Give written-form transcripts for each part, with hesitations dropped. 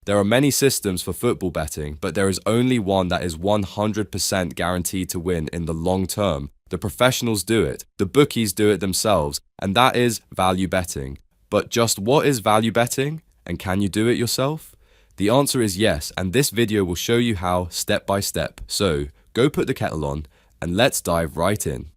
There are many systems for football betting, but there is only one that is 100% guaranteed to win in the long term. The professionals do it, the bookies do it themselves, and that is value betting. But just what is value betting? And can you do it yourself? The answer is yes, and this video will show you how step by step. So go put the kettle on and let's dive right in.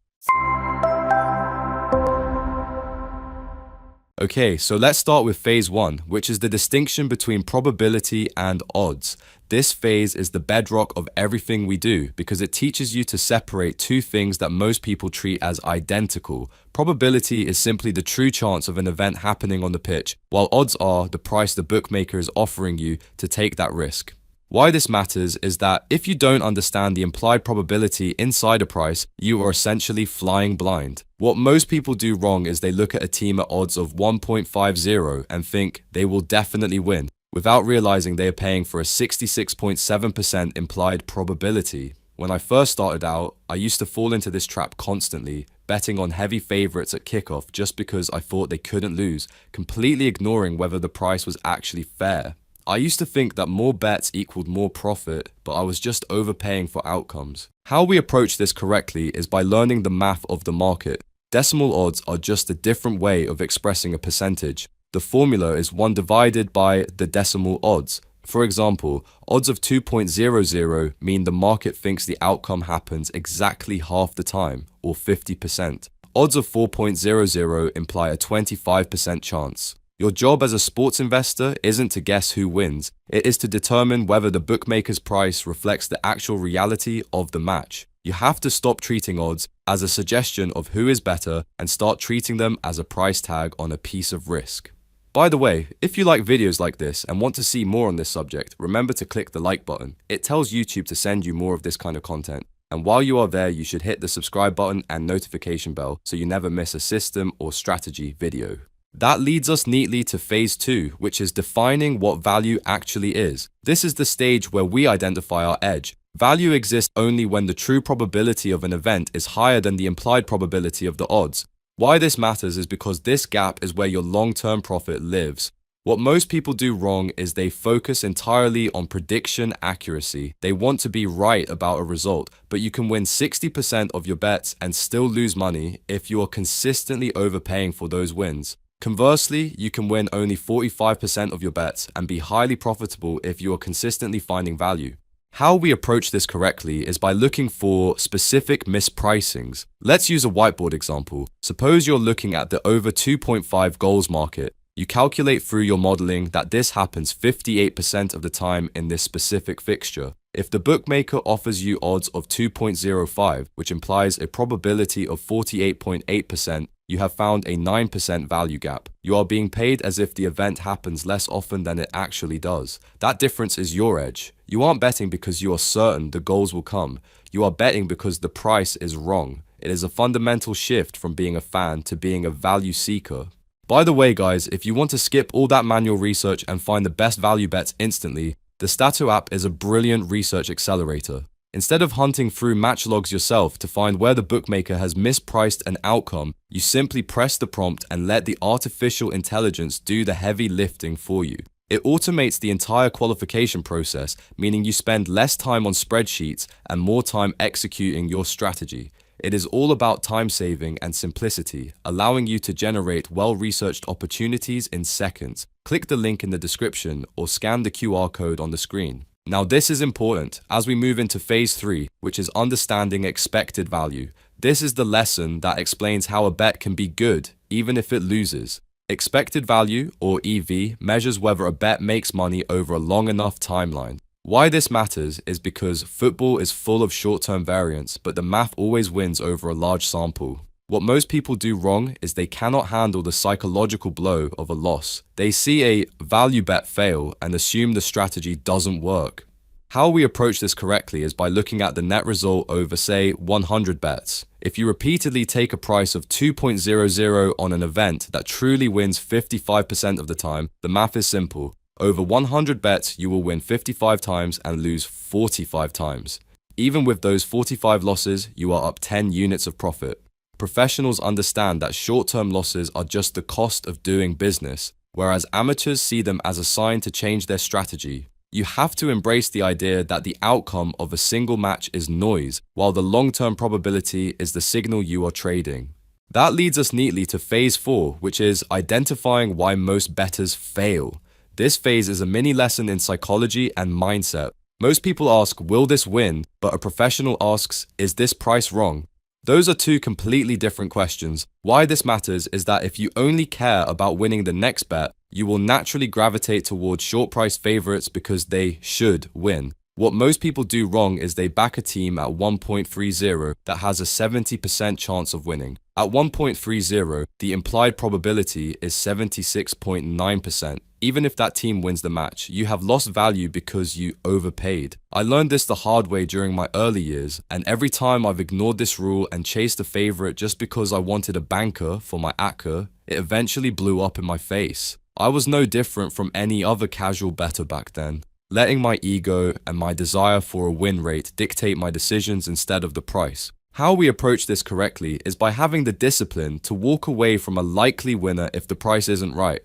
Okay, so let's start with phase 1, which is the distinction between probability and odds. This phase is the bedrock of everything we do because it teaches you to separate two things that most people treat as identical. Probability is simply the true chance of an event happening on the pitch, while odds are the price the bookmaker is offering you to take that risk. Why this matters is that if you don't understand the implied probability inside a price, you are essentially flying blind. What most people do wrong is they look at a team at odds of 1.50 and think they will definitely win, without realizing they are paying for a 66.7% implied probability. When I first started out, I used to fall into this trap constantly, betting on heavy favorites at kickoff just because I thought they couldn't lose, completely ignoring whether the price was actually fair. I used to think that more bets equaled more profit, but I was just overpaying for outcomes. How we approach this correctly is by learning the math of the market. Decimal odds are just a different way of expressing a percentage. The formula is 1 divided by the decimal odds. For example, odds of 2.00 mean the market thinks the outcome happens exactly half the time, or 50%. Odds of 4.00 imply a 25% chance. Your job as a sports investor isn't to guess who wins, it is to determine whether the bookmaker's price reflects the actual reality of the match. You have to stop treating odds as a suggestion of who is better and start treating them as a price tag on a piece of risk. By the way, if you like videos like this and want to see more on this subject, remember to click the like button. It tells YouTube to send you more of this kind of content. And while you are there, you should hit the subscribe button and notification bell so you never miss a system or strategy video. That leads us neatly to phase 2, which is defining what value actually is. This is the stage where we identify our edge. Value exists only when the true probability of an event is higher than the implied probability of the odds. Why this matters is because this gap is where your long-term profit lives. What most people do wrong is they focus entirely on prediction accuracy. They want to be right about a result, but you can win 60% of your bets and still lose money if you are consistently overpaying for those wins. Conversely, you can win only 45% of your bets and be highly profitable if you are consistently finding value. How we approach this correctly is by looking for specific mispricings. Let's use a whiteboard example. Suppose you're looking at the over 2.5 goals market. You calculate through your modeling that this happens 58% of the time in this specific fixture. If the bookmaker offers you odds of 2.05, which implies a probability of 48.8%, you have found a 9% value gap. You are being paid as if the event happens less often than it actually does. That difference is your edge. You aren't betting because you are certain the goals will come. You are betting because the price is wrong. It is a fundamental shift from being a fan to being a value seeker. By the way, guys, if you want to skip all that manual research and find the best value bets instantly, the Statto app is a brilliant research accelerator. Instead of hunting through match logs yourself to find where the bookmaker has mispriced an outcome, you simply press the prompt and let the artificial intelligence do the heavy lifting for you. It automates the entire qualification process, meaning you spend less time on spreadsheets and more time executing your strategy. It is all about time saving and simplicity, allowing you to generate well-researched opportunities in seconds. Click the link in the description or scan the QR code on the screen. Now this is important as we move into phase 3, which is understanding expected value. This is the lesson that explains how a bet can be good even if it loses. Expected value, or EV, measures whether a bet makes money over a long enough timeline. Why this matters is because football is full of short-term variance, but the math always wins over a large sample. What most people do wrong is they cannot handle the psychological blow of a loss. They see a value bet fail and assume the strategy doesn't work. How we approach this correctly is by looking at the net result over, say, 100 bets. If you repeatedly take a price of 2.00 on an event that truly wins 55% of the time, the math is simple. Over 100 bets, you will win 55 times and lose 45 times. Even with those 45 losses, you are up 10 units of profit. Professionals understand that short-term losses are just the cost of doing business. whereas amateurs see them as a sign to change their strategy. You have to embrace the idea that the outcome of a single match is noise, while the long-term probability is the signal you are trading. That leads us neatly to phase 4, which is identifying why most bettors fail. This phase is a mini lesson in psychology and mindset. Most people ask, will this win? But a professional asks, is this price wrong? Those are two completely different questions. Why this matters is that if you only care about winning the next bet, you will naturally gravitate towards short price favorites because they should win. What most people do wrong is they back a team at 1.30 that has a 70% chance of winning. At 1.30, the implied probability is 76.9%. Even if that team wins the match, you have lost value because you overpaid. I learned this the hard way during my early years, and every time I've ignored this rule and chased a favorite just because I wanted a banker for my akka, it eventually blew up in my face. I was no different from any other casual bettor back then, letting my ego and my desire for a win rate dictate my decisions instead of the price. How we approach this correctly is by having the discipline to walk away from a likely winner if the price isn't right.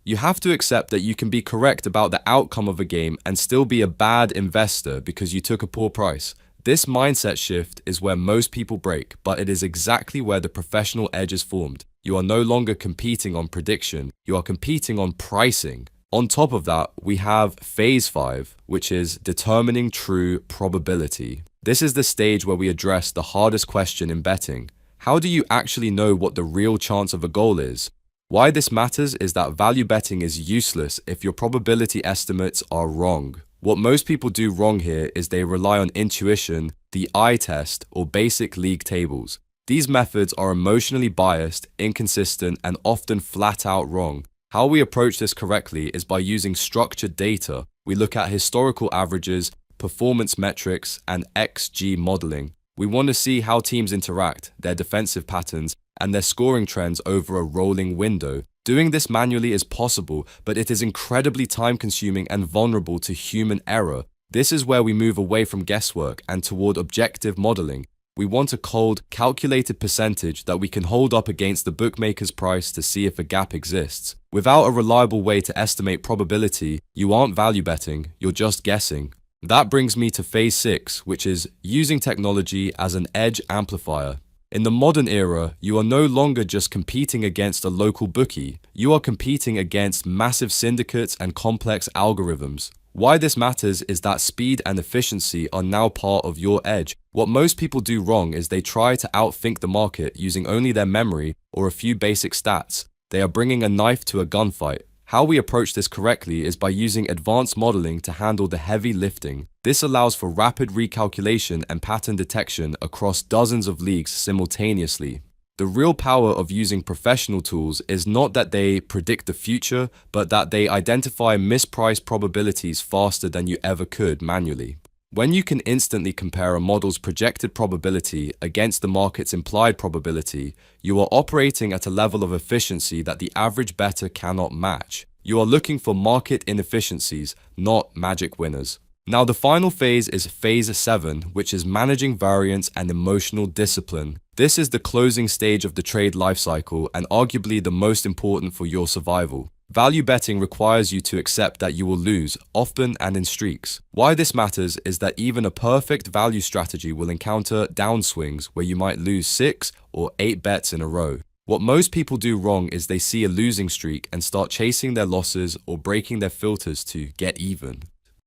You have to accept that you can be correct about the outcome of a game and still be a bad investor because you took a poor price. This mindset shift is where most people break, but it is exactly where the professional edge is formed. You are no longer competing on prediction, you are competing on pricing. On top of that, we have phase 5, which is determining true probability. This is the stage where we address the hardest question in betting. How do you actually know what the real chance of a goal is? Why this matters is that value betting is useless if your probability estimates are wrong. What most people do wrong here is they rely on intuition, the eye test, or basic league tables. These methods are emotionally biased, inconsistent, and often flat out wrong. How we approach this correctly is by using structured data. We look at historical averages, performance metrics, and XG modeling. We want to see how teams interact, their defensive patterns, and their scoring trends over a rolling window. Doing this manually is possible, but it is incredibly time-consuming and vulnerable to human error. This is where we move away from guesswork and toward objective modeling. We want a cold, calculated percentage that we can hold up against the bookmaker's price to see if a gap exists. Without a reliable way to estimate probability, you aren't value betting, you're just guessing. That brings me to phase 6, which is using technology as an edge amplifier. In the modern era, you are no longer just competing against a local bookie, you are competing against massive syndicates and complex algorithms. Why this matters is that speed and efficiency are now part of your edge. What most people do wrong is they try to outthink the market using only their memory or a few basic stats. They are bringing a knife to a gunfight. How we approach this correctly is by using advanced modeling to handle the heavy lifting. This allows for rapid recalculation and pattern detection across dozens of leagues simultaneously. The real power of using professional tools is not that they predict the future, but that they identify mispriced probabilities faster than you ever could manually. When you can instantly compare a model's projected probability against the market's implied probability, you are operating at a level of efficiency that the average bettor cannot match. You are looking for market inefficiencies, not magic winners. Now the final phase is phase 7, which is managing variance and emotional discipline. This is the closing stage of the trade lifecycle and arguably the most important for your survival. Value betting requires you to accept that you will lose, often and in streaks. Why this matters is that even a perfect value strategy will encounter downswings where you might lose 6 or 8 bets in a row. What most people do wrong is they see a losing streak and start chasing their losses or breaking their filters to get even.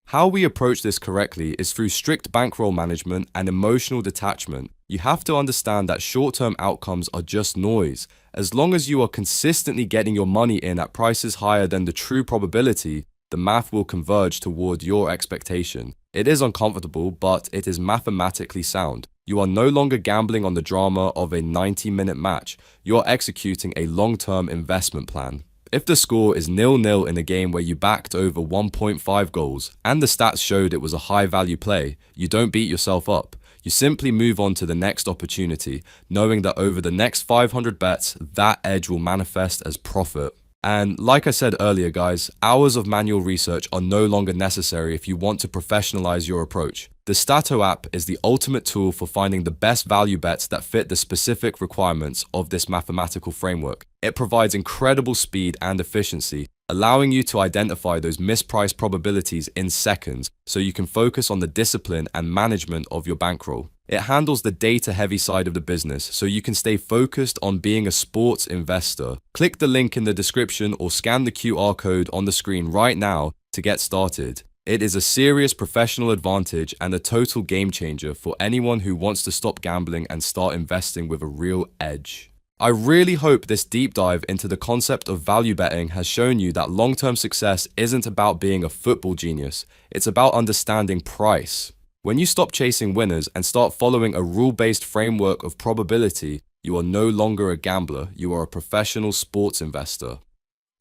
How we approach this correctly is through strict bankroll management and emotional detachment. You have to understand that short-term outcomes are just noise. As long as you are consistently getting your money in at prices higher than the true probability, the math will converge toward your expectation. It is uncomfortable, but it is mathematically sound. You are no longer gambling on the drama of a 90-minute match. You are executing a long-term investment plan. If the score is 0-0 in a game where you backed over 1.5 goals and the stats showed it was a high-value play, you don't beat yourself up. You simply move on to the next opportunity, knowing that over the next 500 bets, that edge will manifest as profit. And like I said earlier, guys, hours of manual research are no longer necessary if you want to professionalize your approach. The Statto app is the ultimate tool for finding the best value bets that fit the specific requirements of this mathematical framework. It provides incredible speed and efficiency, allowing you to identify those mispriced probabilities in seconds so you can focus on the discipline and management of your bankroll. It handles the data-heavy side of the business so you can stay focused on being a sports investor. Click the link in the description or scan the QR code on the screen right now to get started. It is a serious professional advantage and a total game changer for anyone who wants to stop gambling and start investing with a real edge. I really hope this deep dive into the concept of value betting has shown you that long-term success isn't about being a football genius, it's about understanding price. When you stop chasing winners and start following a rule-based framework of probability, you are no longer a gambler, you are a professional sports investor.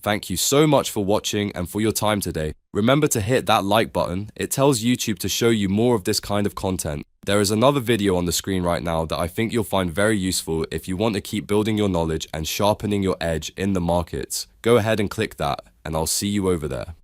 Thank you so much for watching and for your time today. Remember to hit that like button. It tells YouTube to show you more of this kind of content. There is another video on the screen right now that I think you'll find very useful if you want to keep building your knowledge and sharpening your edge in the markets. Go ahead and click that, and I'll see you over there.